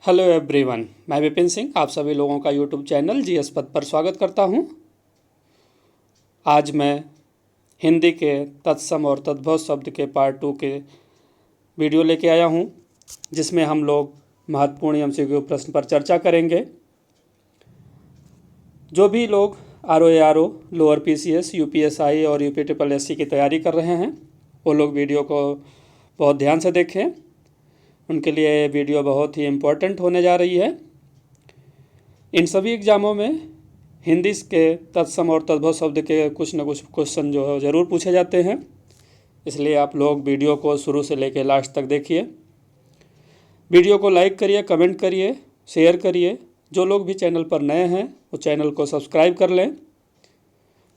Hello everyone, मैं विपिन सिंह आप सभी लोगों का यूट्यूब चैनल जीएस पद पर स्वागत करता हूं। आज मैं हिंदी के तत्सम और तद्भव शब्द के पार्ट 2 के वीडियो लेके आया हूं, जिसमें हम लोग महत्वपूर्ण एमसीक्यू प्रश्न पर चर्चा करेंगे। जो भी लोग आरओ लोअर पीसीएस, यूपीएसआई और यूपी ट्रिपल एससी की तैयारी कर रहे हैं, वो लोग वीडियो को बहुत ध्यान से देखें। उनके लिए ये वीडियो बहुत ही इम्पोर्टेंट होने जा रही है। इन सभी एग्ज़ामों में हिंदी के तत्सम और तद्भव शब्द के कुछ न कुछ क्वेश्चन जो है ज़रूर पूछे जाते हैं, इसलिए आप लोग वीडियो को शुरू से लेकर लास्ट तक देखिए। वीडियो को लाइक करिए, कमेंट करिए, शेयर करिए। जो लोग भी चैनल पर नए हैं वो चैनल को सब्सक्राइब कर लें।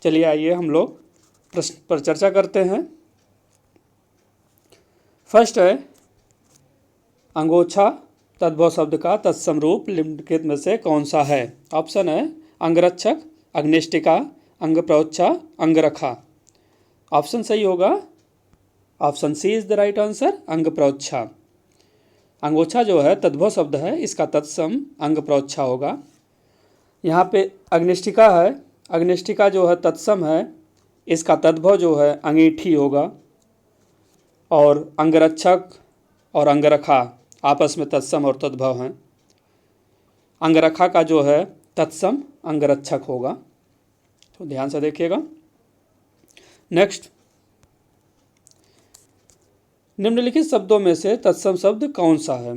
चलिए आइए हम लोग प्रश्न पर चर्चा करते हैं। फर्स्ट है, अंगोछा तद्भव शब्द का तत्सम रूप निम्नलिखित में से कौन सा है? ऑप्शन है अंगरक्षक, अग्निष्टिका, अंगप्रोच्छा, अंगरखा। ऑप्शन सही होगा option C is the right answer, अंगप्रोच्छा। अंगोछा जो है तद्भव शब्द है, इसका तत्सम अंगप्रोच्छा होगा। यहाँ पे अग्निष्टिका है, अग्निष्टिका जो है तत्सम है, इसका तद्भव जो है अंगीठी होगा। और अंगरक्षक और अंगरखा आपस में तत्सम और तद्भव हैं। अंगरखा का जो है तत्सम अंगरक्षक होगा, तो ध्यान से देखिएगा। नेक्स्ट, निम्नलिखित शब्दों में से तत्सम शब्द कौन सा है?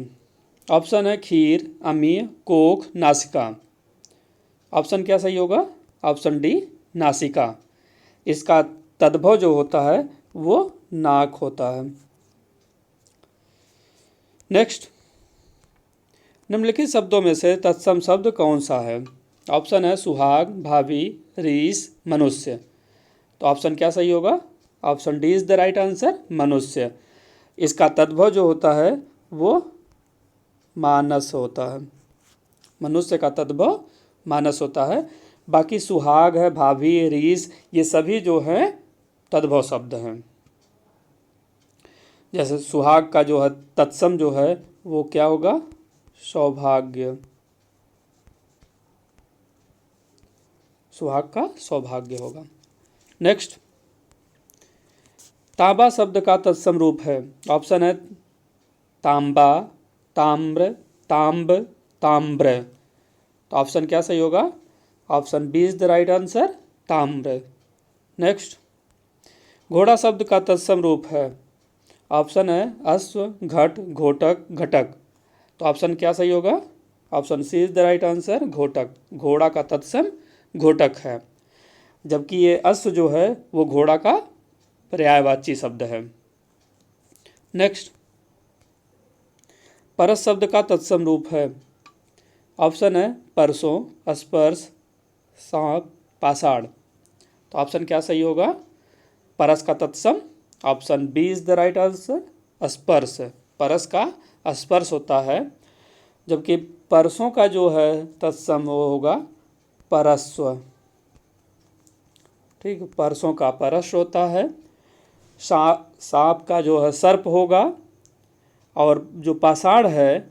ऑप्शन है खीर, अमीय, कोख, नासिका। ऑप्शन क्या सही होगा? ऑप्शन डी नासिका। इसका तद्भव जो होता है वो नाक होता है। नेक्स्ट, निम्नलिखित शब्दों में से तत्सम शब्द कौन सा है? ऑप्शन है सुहाग, भाभी, रीस, मनुष्य। तो ऑप्शन क्या सही होगा? Option D is the right answer, मनुष्य। इसका तद्भव जो होता है वो मानस होता है। मनुष्य का तद्भव मानस होता है। बाकी सुहाग है, भाभी, रीस, ये सभी जो हैं तद्भव शब्द हैं। जैसे सुहाग का जो है तत्सम जो है वो क्या होगा? सौभाग्य। सुहाग का सौभाग्य होगा। नेक्स्ट, तांबा शब्द का तत्सम रूप है। ऑप्शन है तांबा, ताम्र, तांब, ताम्र। तो ऑप्शन क्या सही होगा? Option B is the right answer, ताम्र। नेक्स्ट, घोड़ा शब्द का तत्सम रूप है। ऑप्शन है अश्व, घट, घोटक, घटक। तो ऑप्शन क्या सही होगा? Option C is the right answer, घोटक। घोड़ा का तत्सम घोटक है, जबकि ये अश्व जो है वो घोड़ा का पर्यायवाची शब्द है। नेक्स्ट, परस शब्द का तत्सम रूप है। ऑप्शन है परसों, स्पर्श, सांप, पाषाण। तो ऑप्शन क्या सही होगा? परस का तत्सम option B is the right answer, स्पर्श। परस का स्पर्श होता है, जबकि परसों का जो है तत्सम वो होगा परस्व। ठीक, परसों का परस होता है। सांप का जो है सर्प होगा, और जो पाषाण है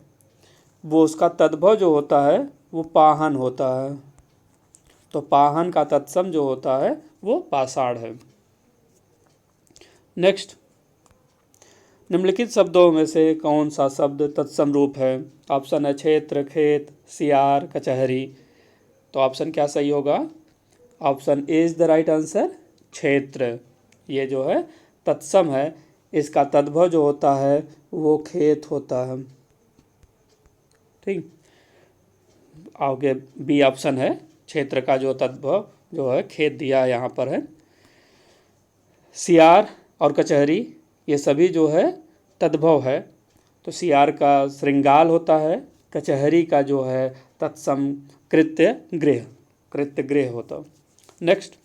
वो उसका तद्भव जो होता है वो पाहन होता है। तो पाहन का तत्सम जो होता है वो पाषाण है। नेक्स्ट, निम्नलिखित शब्दों में से कौन सा शब्द तत्सम रूप है? ऑप्शन है क्षेत्र, खेत, सियार, कचहरी। तो ऑप्शन क्या सही होगा? Option A is the right answer, क्षेत्र। ये जो है तत्सम है, इसका तद्भव जो होता है वो खेत होता है। ठीक, आगे बी ऑप्शन है, क्षेत्र का जो तद्भव जो है खेत दिया यहाँ पर है। सियार और कचहरी ये सभी जो है तद्भव है। तो सियार का श्रृंगाल होता है, कचहरी का जो है तत्सम कृत्य गृह होता। नेक्स्ट,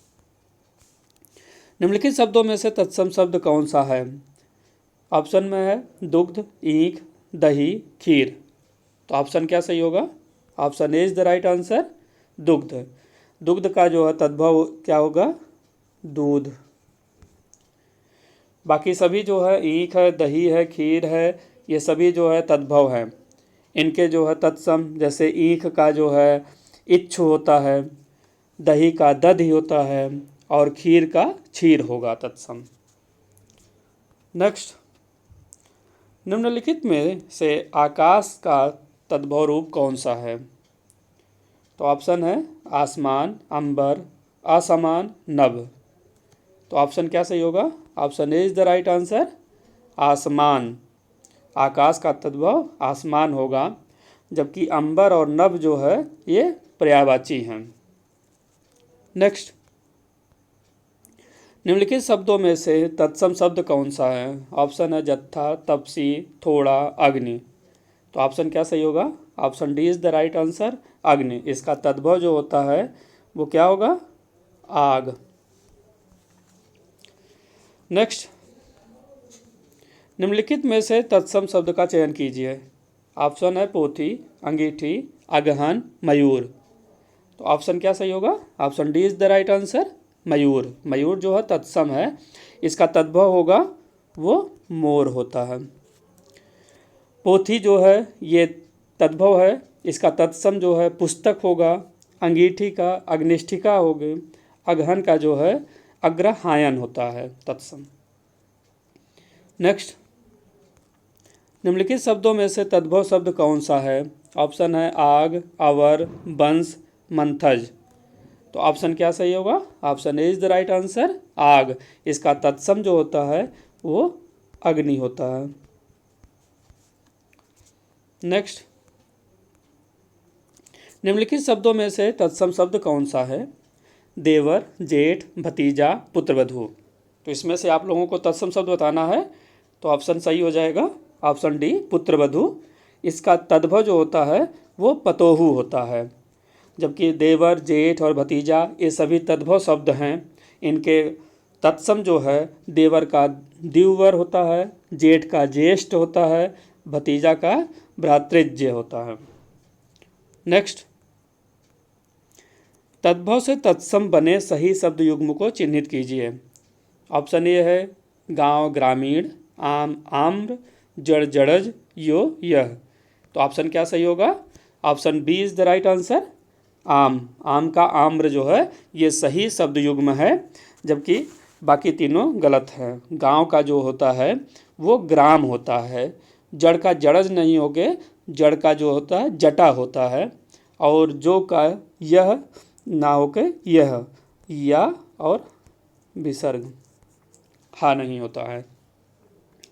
निम्नलिखित शब्दों में से तत्सम शब्द कौन सा है? ऑप्शन में है दुग्ध, ईख, दही, खीर। तो ऑप्शन क्या सही होगा? Option A is the right answer, दुग्ध। दुग्ध का जो है तद्भव क्या होगा? दूध। बाकी सभी जो है ईख है, दही है, खीर है, ये सभी जो है तद्भव हैं। इनके जो है तत्सम, जैसे ईख का जो है इच्छु होता है, दही का दधि होता है और खीर का क्षीर होगा तत्सम। नेक्स्ट, निम्नलिखित में से आकाश का तद्भव रूप कौन सा है? तो ऑप्शन है आसमान, अंबर, असमान, नभ। तो ऑप्शन क्या सही होगा? Option A is the right answer, आसमान। आकाश का तद्भव आसमान होगा, जबकि अंबर और नभ जो है ये पर्यायवाची हैं। नेक्स्ट, निम्नलिखित शब्दों में से तत्सम शब्द कौन सा है? ऑप्शन है जत्था, तपसी, थोड़ा, अग्नि। तो ऑप्शन क्या सही होगा? Option D is the right answer, अग्नि। इसका तद्भव जो होता है वो क्या होगा? आग। नेक्स्ट, निम्नलिखित में से तत्सम शब्द का चयन कीजिए। ऑप्शन है पोथी, अंगीठी, अगहन, मयूर। तो ऑप्शन क्या सही होगा? Option D is the right answer, मयूर। मयूर जो है तत्सम है, इसका तद्भव होगा वो मोर होता है। पोथी जो है ये तद्भव है, इसका तत्सम जो है पुस्तक होगा। अंगीठी का अग्निष्ठिका होगी। अगहन का जो है अग्रहायन होता है तत्सम। नेक्स्ट, निम्नलिखित शब्दों में से तद्भव शब्द कौन सा है? ऑप्शन है आग, अवर, बंश, मंथज। तो ऑप्शन क्या सही होगा? Option A is the right answer, आग। इसका तत्सम जो होता है वो अग्नि होता है। नेक्स्ट, निम्नलिखित शब्दों में से तत्सम शब्द कौन सा है? देवर, जेठ, भतीजा, पुत्रवधू। तो इसमें से आप लोगों को तत्सम शब्द बताना है, तो ऑप्शन सही हो जाएगा ऑप्शन डी, पुत्रवधू। इसका तद्भव जो होता है वो पतोहू होता है, जबकि देवर, जेठ और भतीजा ये सभी तद्भव शब्द हैं। इनके तत्सम जो है देवर का द्विवर होता है, जेठ का ज्येष्ठ होता है, भतीजा का भ्रातृज्य होता है। नेक्स्ट, तद्भव से तत्सम बने सही शब्द युग्म को चिन्हित कीजिए। ऑप्शन ए है गांव, ग्रामीण, आम, आम्र, जड़, जड़ज, यो, यह। तो ऑप्शन क्या सही होगा? Option B is the right answer, आम। आम का आम्र जो है ये सही शब्द युग्म है, जबकि बाकी तीनों गलत हैं। गांव का जो होता है वो ग्राम होता है। जड़ का जड़ज नहीं होगे, जड़ का जो होता है जटा होता है। और जो का यह ना होके यह, या और विसर्ग हा नहीं होता है,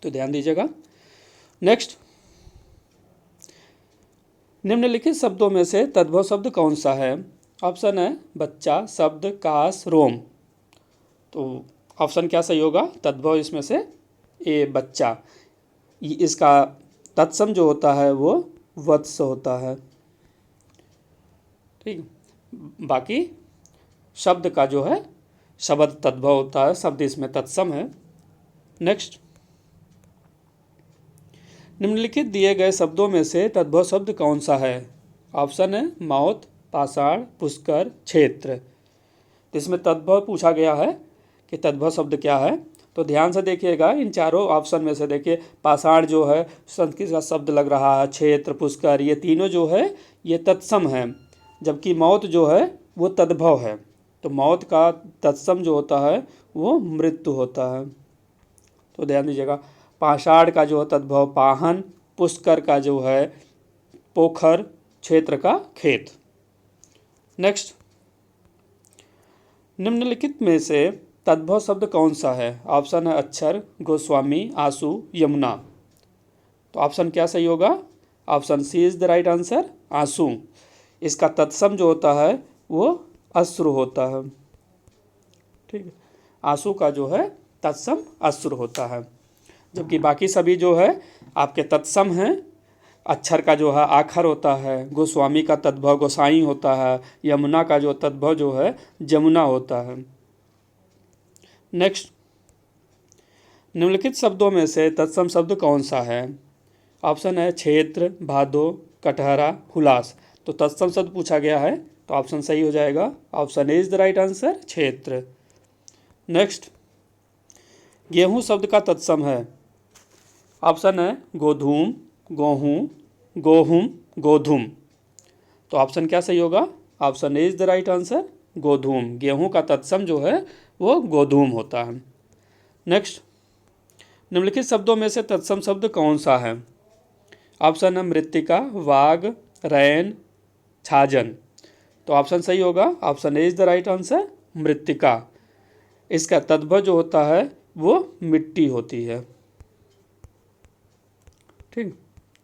तो ध्यान दीजिएगा। नेक्स्ट, निम्नलिखित शब्दों में से तद्भव शब्द कौन सा है? ऑप्शन है बच्चा, शब्द, काश, रोम। तो ऑप्शन क्या सही होगा? तद्भव इसमें से ए, बच्चा। इसका तत्सम जो होता है वो वत्स होता है। ठीक, बाकी शब्द का जो है शब्द तद्भव होता है, शब्द इसमें तत्सम है। नेक्स्ट, निम्नलिखित दिए गए शब्दों में से तद्भव शब्द कौन सा है? ऑप्शन है मौत, पाषाण, पुष्कर, क्षेत्र। तो इसमें तद्भव पूछा गया है कि तद्भव शब्द क्या है, तो ध्यान से देखिएगा। इन चारों ऑप्शन में से देखिए, पाषाण जो है संस्कृत का शब्द लग रहा है, क्षेत्र, पुष्कर, ये तीनों जो है ये तत्सम है, जबकि मौत जो है वो तद्भव है। तो मौत का तत्सम जो होता है वो मृत्यु होता है, तो ध्यान दीजिएगा। पाषाण का जो है तद्भव पाहन, पुष्कर का जो है पोखर, क्षेत्र का खेत। नेक्स्ट, निम्नलिखित में से तद्भव शब्द कौन सा है? ऑप्शन है अक्षर, गोस्वामी, आंसू, यमुना। तो ऑप्शन क्या सही होगा? Option C is the right answer, आंसू। इसका तत्सम जो होता है वो अश्रु होता है। ठीक है, आंसू का जो है तत्सम अश्रु होता है, जबकि बाकी सभी जो है आपके तत्सम हैं। अक्षर का जो है आखर होता है, गोस्वामी का तद्भव गोसाई होता है, यमुना का जो तद्भव जो है जमुना होता है। नेक्स्ट, निम्नलिखित शब्दों में से तत्सम शब्द कौन सा है? ऑप्शन है क्षेत्र, भादो, कटहरा, हुलास। तो तत्सम शब्द पूछा गया है, तो ऑप्शन सही हो जाएगा, option A is the right answer, क्षेत्र। नेक्स्ट, गेहूं शब्द का तत्सम है। ऑप्शन है गोधूम, गेहूं, गोहुम, गोधूम। तो ऑप्शन क्या सही होगा? Option A is the right answer, गोधूम। गेहूं का तत्सम जो है वो गोधूम होता है। नेक्स्ट, निम्नलिखित शब्दों में से तत्सम शब्द कौन सा है? ऑप्शन है मृत्तिका, वाग, रैन, छाजन। तो ऑप्शन सही होगा, option A is the right answer, मृत्तिका। इसका तद्भव जो होता है वो मिट्टी होती है। ठीक,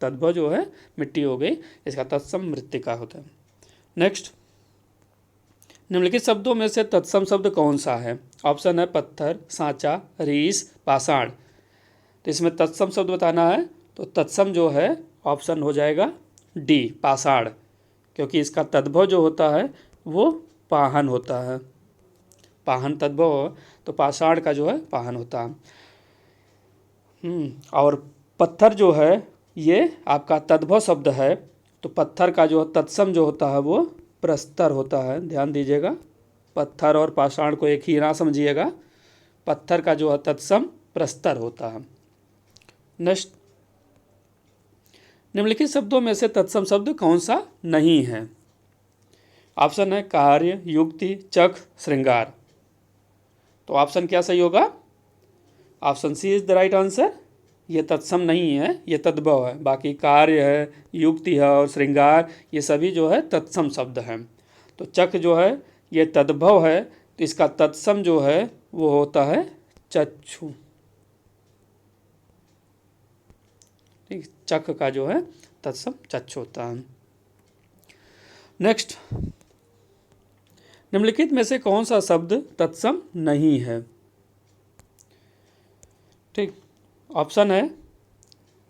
तद्भव जो है मिट्टी हो गई, इसका तत्सम मृत्तिका होता है। नेक्स्ट, निम्नलिखित शब्दों में से तत्सम शब्द कौन सा है? ऑप्शन है पत्थर, सांचा, रीस, पाषाण। तो इसमें तत्सम शब्द बताना है, तो तत्सम जो है ऑप्शन हो जाएगा डी, पाषाण, क्योंकि इसका तद्भव जो होता है वो पाहन होता है। पाहन तद्भव हो तो पाषाण का जो है पाहन होता है। और पत्थर जो है ये आपका तद्भव शब्द है, तो पत्थर का जो तत्सम जो होता है वो प्रस्तर होता है। ध्यान दीजिएगा, पत्थर और पाषाण को एक ही ना समझिएगा। पत्थर का जो है तत्सम प्रस्तर होता है। नेक्स्ट, निम्नलिखित शब्दों में से तत्सम शब्द कौन सा नहीं है? ऑप्शन है कार्य, युक्ति, चख, श्रृंगार। तो ऑप्शन क्या सही होगा? Option C is the right answer. ये तत्सम नहीं है, ये तद्भव है। बाकी कार्य है, युक्ति है और श्रृंगार, ये सभी जो है तत्सम शब्द हैं। तो चख जो है ये तद्भव है, तो इसका तत्सम जो है वो होता है चक्षु। ठीक, चख का जो है तत्सम चक्षु होता है। नेक्स्ट, निम्नलिखित में से कौन सा शब्द तत्सम नहीं है? ठीक, ऑप्शन है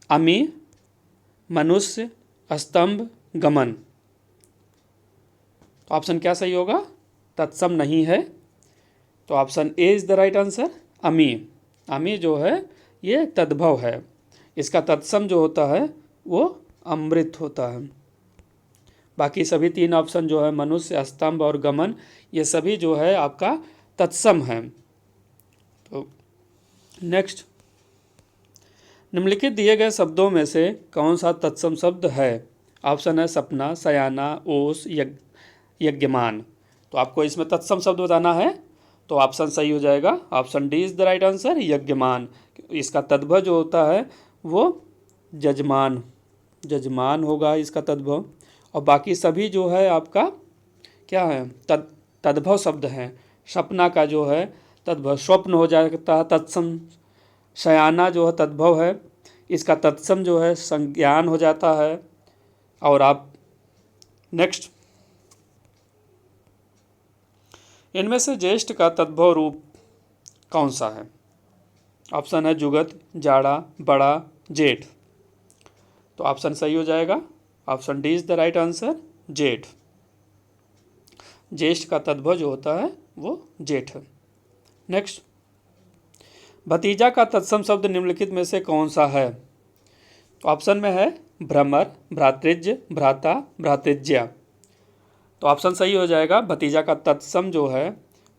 अमी, मनुष्य, स्तंभ, गमन। तो ऑप्शन क्या सही होगा? तत्सम नहीं है, तो option A is the right answer, अमी। अमी जो है ये तद्भव है, इसका तत्सम जो होता है वो अमृत होता है। बाकी सभी तीन ऑप्शन जो है मनुष्य, स्तंभ और गमन, ये सभी जो है आपका तत्सम है। तो नेक्स्ट, निम्नलिखित दिए गए शब्दों में से कौन सा तत्सम शब्द है? ऑप्शन है सपना, सयाना, ओस, यज्ञमान। तो आपको इसमें तत्सम शब्द बताना है, तो ऑप्शन सही हो जाएगा, option D is the right answer, यज्ञमान। इसका तद्भव जो होता है वो जजमान, जजमान होगा इसका तद्भव। और बाकी सभी जो है आपका क्या है? तद्भव शब्द हैं। सपना का जो है तद्भव स्वप्न हो जाता है तत्सम। शयाना जो है तद्भव है, इसका तत्सम जो है संज्ञान हो जाता है। और आप नेक्स्ट, इनमें से ज्येष्ठ का तद्भव रूप कौन सा है? ऑप्शन है जुगत, जाड़ा, बड़ा, जेठ। तो ऑप्शन सही हो जाएगा, option D is the right answer, जेठ। ज्येष्ठ का तद्भव जो होता है वो जेठ है। नेक्स्ट, भतीजा का तत्सम शब्द निम्नलिखित में से कौन सा है? ऑप्शन में है भ्रमर, भ्रातृज्य, भ्राता, भ्रातृज्या। तो ऑप्शन सही हो जाएगा, भतीजा का तत्सम जो है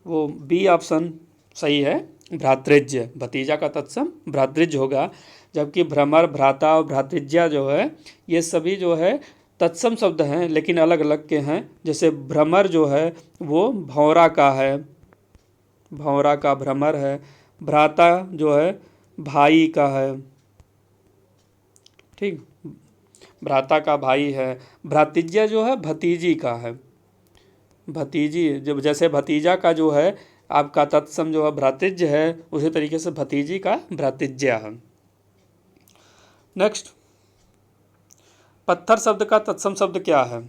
वो बी ऑप्शन सही है, भ्रातृज्य। भतीजा का तत्सम भ्रातृज्य होगा, जबकि भ्रमर, भ्राता और भ्रातृज्या जो है ये सभी जो है तत्सम शब्द हैं, लेकिन अलग अलग के हैं। जैसे भ्रमर जो है वो भौरा का है, भौरा का भ्रमर है। भ्राता जो है भाई का है, ठीक, भ्राता का भाई है। भ्रातृज्या जो है भतीजी का है, भतीजी। जब जैसे भतीजा का जो है आपका तत्सम जो है भ्रातृज्य है, उसी तरीके से भतीजी का भ्रातृज्या है। नेक्स्ट, पत्थर शब्द का तत्सम शब्द क्या है?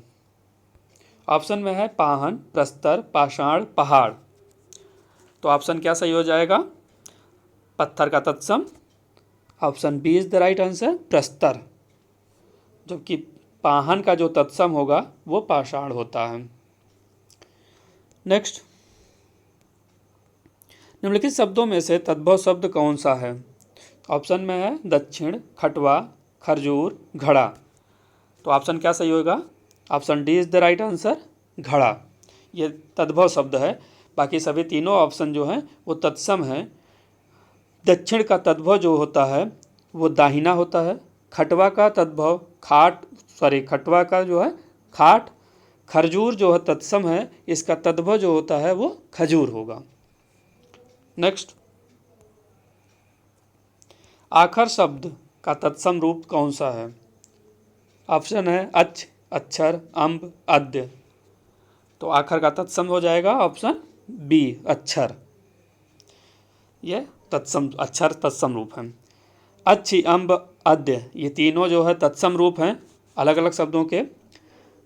ऑप्शन में है पाहन, प्रस्तर, पाषाण, पहाड़। तो ऑप्शन क्या सही हो जाएगा? पत्थर का तत्सम option B is the right answer, प्रस्तर। जबकि पाहन का जो तत्सम होगा वो पाषाण होता है। नेक्स्ट, निम्नलिखित शब्दों में से तद्भव शब्द कौन सा है? ऑप्शन में है दक्षिण, खटवा, खरजूर, घड़ा। तो ऑप्शन क्या सही होगा? Option D is the right answer, घड़ा। ये तद्भव शब्द है, बाकी सभी तीनों ऑप्शन जो हैं वो तत्सम हैं। दक्षिण का तद्भव जो होता है वो दाहिना होता है, खटवा का तद्भव खटवा का जो है खाट, खरजूर जो है तत्सम है, इसका तद्भव जो होता है वो खजूर होगा। नेक्स्ट, आखर शब्द का तत्सम रूप कौन सा है? ऑप्शन है अच्छ, अक्षर, अम्ब, अद्य। तो आखर का तत्सम हो जाएगा ऑप्शन बी, अक्षर। ये तत्सम, अक्षर तत्सम रूप है। अच्छी, अम्ब, अद्य, ये तीनों जो है तत्सम रूप हैं अलग अलग शब्दों के।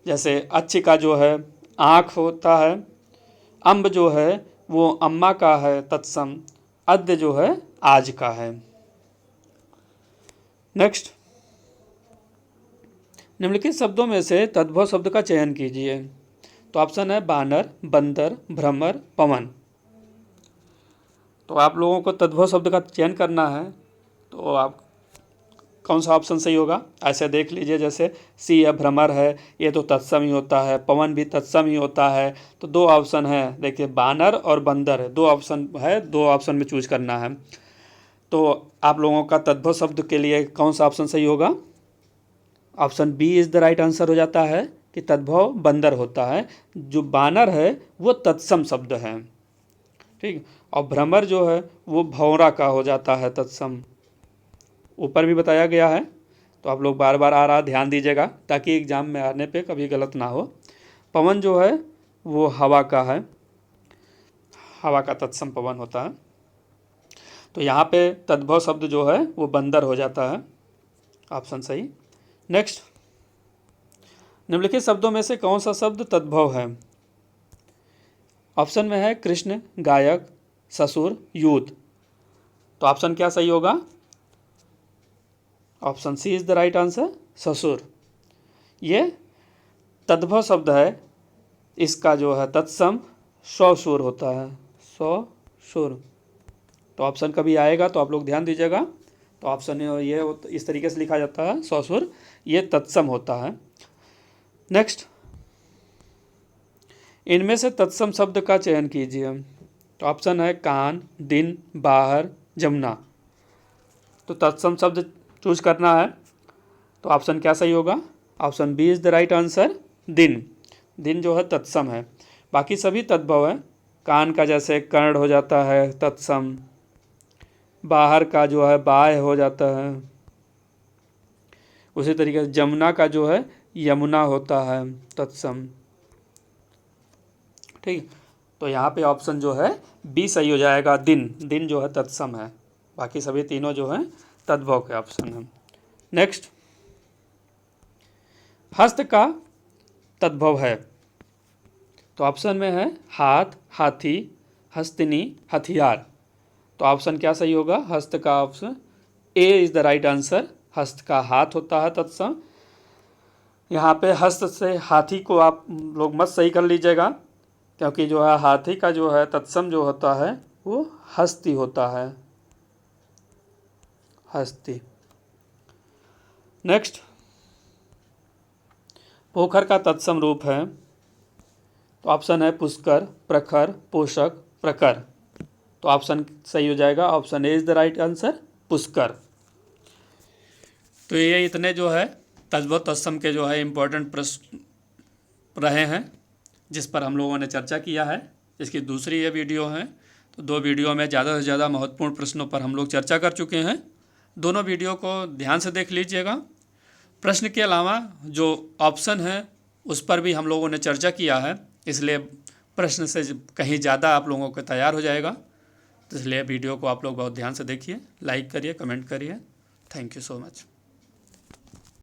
जैसे अच्छी का जो है आँख होता है, अम्ब जो है वो अम्मा का है तत्सम, अद्य जो है आज का है। नेक्स्ट, निम्नलिखित शब्दों में से तद्भव शब्द का चयन कीजिए। तो ऑप्शन है बानर, बंदर, भ्रमर, पवन। तो आप लोगों को तद्भव शब्द का चयन करना है, तो आप कौन सा ऑप्शन सही होगा ऐसे देख लीजिए। जैसे सी है, भ्रमर है, ये तो तत्सम ही होता है, पवन भी तत्सम ही होता है। तो दो ऑप्शन है, देखिए बानर और बंदर है, दो ऑप्शन है, दो ऑप्शन में चूज करना है। तो आप लोगों का तद्भव शब्द के लिए कौन सा ऑप्शन सही होगा? Option B is the right answer हो जाता है कि तद्भव बंदर होता है। जो बानर है वो तत्सम शब्द है, ठीक। और भ्रमर जो है वो भौरा का हो जाता है तत्सम, ऊपर भी बताया गया है। तो आप लोग बार बार आ रहा ध्यान दीजिएगा ताकि एग्जाम में आने पे कभी गलत ना हो। पवन जो है वो हवा का है, हवा का तत्सम पवन होता है। तो यहाँ पे तद्भव शब्द जो है वो बंदर हो जाता है, ऑप्शन सही। नेक्स्ट, निम्नलिखित शब्दों में से कौन सा शब्द तद्भव है? ऑप्शन में है कृष्ण, गायक, ससुर, यूथ। तो ऑप्शन क्या सही होगा? Option C is the right answer, ससुर। ये तद्भव शब्द है, इसका जो है तत्सम ससुर होता है, ससुर। तो ऑप्शन कभी आएगा तो आप लोग ध्यान दीजिएगा। तो ऑप्शन ये इस तरीके से लिखा जाता है, ससुर, ये तत्सम होता है। नेक्स्ट, इनमें से तत्सम शब्द का चयन कीजिए। तो ऑप्शन है कान, दिन, बाहर, जमुना। तो तत्सम शब्द चूज करना है, तो ऑप्शन क्या सही होगा? Option B is the right answer, दिन। दिन जो है तत्सम है, बाकी सभी तद्भव है। कान का जैसे कर्ण हो जाता है तत्सम, बाहर का जो है बाय हो जाता है, उसी तरीके से जमुना का जो है यमुना होता है तत्सम, ठीक। तो यहाँ पे ऑप्शन जो है बी सही हो जाएगा, दिन। दिन जो है तत्सम है, बाकी सभी तीनों जो हैं तद्भव के ऑप्शन हैं। नेक्स्ट, हस्त का तद्भव है। तो ऑप्शन में है हाथ, हाथी, हस्तिनी, हथियार। तो ऑप्शन क्या सही होगा? हस्त का option A is the right answer, हस्त का हाथ होता है तत्सम। यहाँ पे हस्त से हाथी को आप लोग मत सही कर लीजिएगा, क्योंकि जो है हाथी का जो है तत्सम जो होता है वो हस्ती होता है, हस्ती। नेक्स्ट, पोखर का तत्सम रूप है। तो ऑप्शन है पुष्कर, प्रखर, पोषक, प्रकर। तो ऑप्शन सही हो जाएगा, option A is the right answer, Pushkar. तो ये इतने जो है तद्भव तत्सम के जो है इम्पोर्टेंट प्रश्न रहे हैं जिस पर हम लोगों ने चर्चा किया है। इसकी दूसरी ये वीडियो है, तो दो वीडियो में ज़्यादा से ज़्यादा महत्वपूर्ण प्रश्नों पर हम लोग चर्चा कर चुके हैं। दोनों वीडियो को ध्यान से देख लीजिएगा। प्रश्न के अलावा जो ऑप्शन है उस पर भी हम लोगों ने चर्चा किया है, इसलिए प्रश्न से कहीं ज़्यादा आप लोगों को तैयार हो जाएगा। तो इसलिए वीडियो को आप लोग बहुत ध्यान से देखिए, लाइक करिए, कमेंट करिए। Thank you so much.